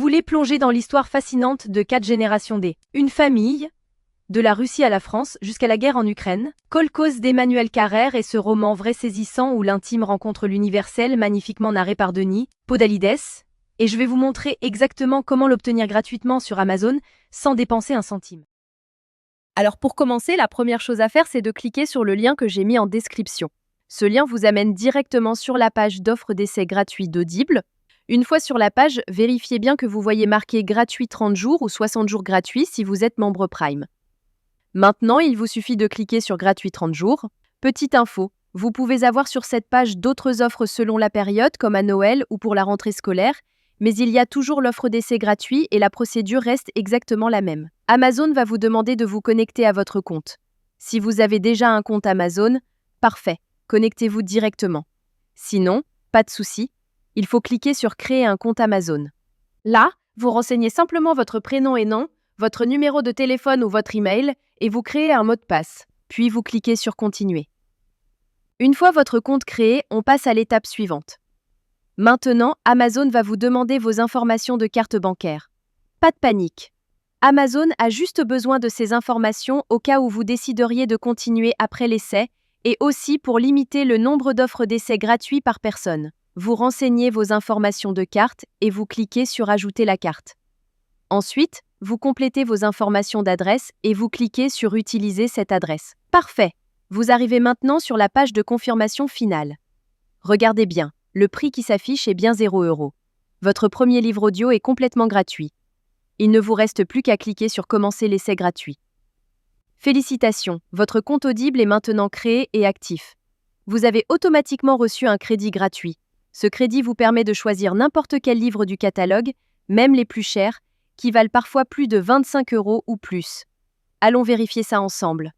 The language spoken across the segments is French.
voulez plonger dans l'histoire fascinante de 4 générations une famille, de la Russie à la France jusqu'à la guerre en Ukraine, Kolkhoz d'Emmanuel Carrère est ce roman vrai saisissant où l'intime rencontre l'universel magnifiquement narré par Denis Podalides, et je vais vous montrer exactement comment l'obtenir gratuitement sur Amazon sans dépenser un centime. Alors pour commencer, la première chose à faire, c'est de cliquer sur le lien que j'ai mis en description. Ce lien vous amène directement sur la page d'offre d'essai gratuit d'Audible. Une fois sur la page, vérifiez bien que vous voyez marqué gratuit 30 jours ou 60 jours gratuits si vous êtes membre Prime. Maintenant, il vous suffit de cliquer sur gratuit 30 jours. Petite info, vous pouvez avoir sur cette page d'autres offres selon la période comme à Noël ou pour la rentrée scolaire, mais il y a toujours l'offre d'essai gratuit et la procédure reste exactement la même. Amazon va vous demander de vous connecter à votre compte. Si vous avez déjà un compte Amazon, parfait, connectez-vous directement. Sinon, pas de souci, il faut cliquer sur Créer un compte Amazon. Là, vous renseignez simplement votre prénom et nom, votre numéro de téléphone ou votre email et vous créez un mot de passe. Puis vous cliquez sur Continuer. Une fois votre compte créé, on passe à l'étape suivante. Maintenant, Amazon va vous demander vos informations de carte bancaire. Pas de panique. Amazon a juste besoin de ces informations au cas où vous décideriez de continuer après l'essai et aussi pour limiter le nombre d'offres d'essai gratuits par personne. Vous renseignez vos informations de carte et vous cliquez sur Ajouter la carte. Ensuite, vous complétez vos informations d'adresse et vous cliquez sur Utiliser cette adresse. Parfait! Vous arrivez maintenant sur la page de confirmation finale. Regardez bien, le prix qui s'affiche est bien 0 €. Votre premier livre audio est complètement gratuit. Il ne vous reste plus qu'à cliquer sur Commencer l'essai gratuit. Félicitations, votre compte Audible est maintenant créé et actif. Vous avez automatiquement reçu un crédit gratuit. Ce crédit vous permet de choisir n'importe quel livre du catalogue, même les plus chers, qui valent parfois plus de 25 € ou plus. Allons vérifier ça ensemble.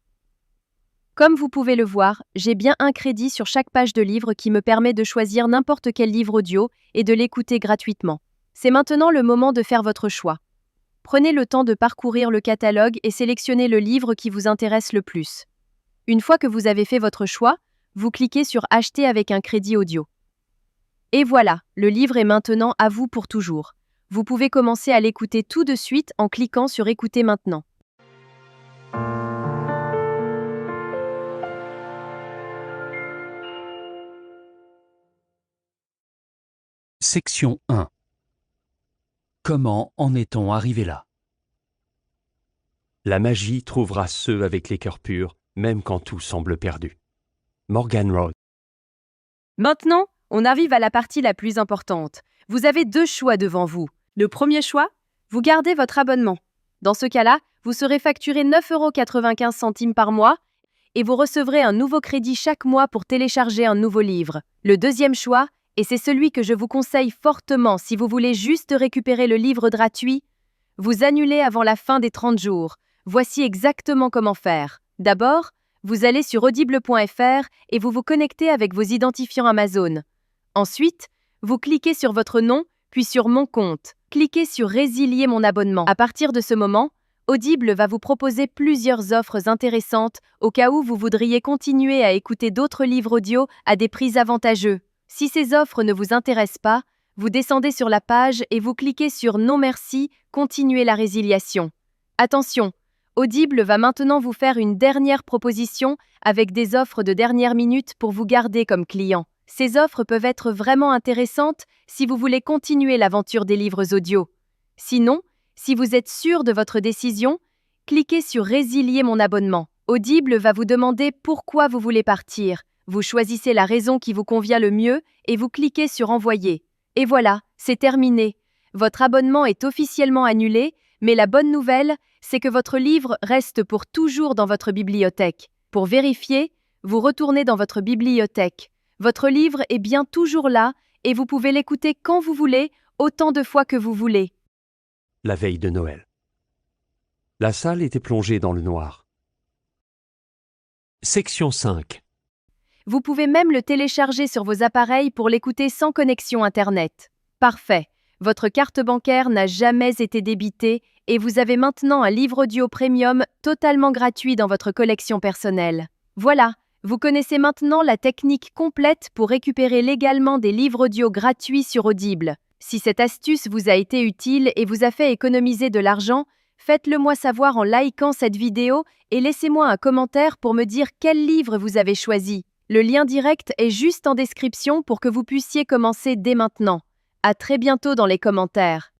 Comme vous pouvez le voir, j'ai bien un crédit sur chaque page de livre qui me permet de choisir n'importe quel livre audio et de l'écouter gratuitement. C'est maintenant le moment de faire votre choix. Prenez le temps de parcourir le catalogue et sélectionnez le livre qui vous intéresse le plus. Une fois que vous avez fait votre choix, vous cliquez sur Acheter avec un crédit audio. Et voilà, le livre est maintenant à vous pour toujours. Vous pouvez commencer à l'écouter tout de suite en cliquant sur Écouter maintenant. Section 1. Comment en est-on arrivé là? La magie trouvera ceux avec les cœurs purs, même quand tout semble perdu. Morgan Road. Maintenant, on arrive à la partie la plus importante. Vous avez 2 choix devant vous. Le premier choix, vous gardez votre abonnement. Dans ce cas-là, vous serez facturé 9,95 € par mois et vous recevrez un nouveau crédit chaque mois pour télécharger un nouveau livre. Le deuxième choix, et c'est celui que je vous conseille fortement si vous voulez juste récupérer le livre gratuit, vous annulez avant la fin des 30 jours. Voici exactement comment faire. D'abord, vous allez sur audible.fr et vous vous connectez avec vos identifiants Amazon. Ensuite, vous cliquez sur votre nom, puis sur Mon compte. Cliquez sur Résilier mon abonnement. À partir de ce moment, Audible va vous proposer plusieurs offres intéressantes au cas où vous voudriez continuer à écouter d'autres livres audio à des prix avantageux. Si ces offres ne vous intéressent pas, vous descendez sur la page et vous cliquez sur Non merci, continuez la résiliation. Attention, Audible va maintenant vous faire une dernière proposition avec des offres de dernière minute pour vous garder comme client. Ces offres peuvent être vraiment intéressantes si vous voulez continuer l'aventure des livres audio. Sinon, si vous êtes sûr de votre décision, cliquez sur Résilier mon abonnement. Audible va vous demander pourquoi vous voulez partir. Vous choisissez la raison qui vous convient le mieux et vous cliquez sur Envoyer. Et voilà, c'est terminé. Votre abonnement est officiellement annulé, mais la bonne nouvelle, c'est que votre livre reste pour toujours dans votre bibliothèque. Pour vérifier, vous retournez dans votre bibliothèque. Votre livre est bien toujours là et vous pouvez l'écouter quand vous voulez, autant de fois que vous voulez. La veille de Noël. La salle était plongée dans le noir. Section 5. Vous pouvez même le télécharger sur vos appareils pour l'écouter sans connexion Internet. Parfait. Votre carte bancaire n'a jamais été débitée et vous avez maintenant un livre audio premium totalement gratuit dans votre collection personnelle. Voilà, vous connaissez maintenant la technique complète pour récupérer légalement des livres audio gratuits sur Audible. Si cette astuce vous a été utile et vous a fait économiser de l'argent, faites-le moi savoir en likant cette vidéo et laissez-moi un commentaire pour me dire quel livre vous avez choisi. Le lien direct est juste en description pour que vous puissiez commencer dès maintenant. À très bientôt dans les commentaires.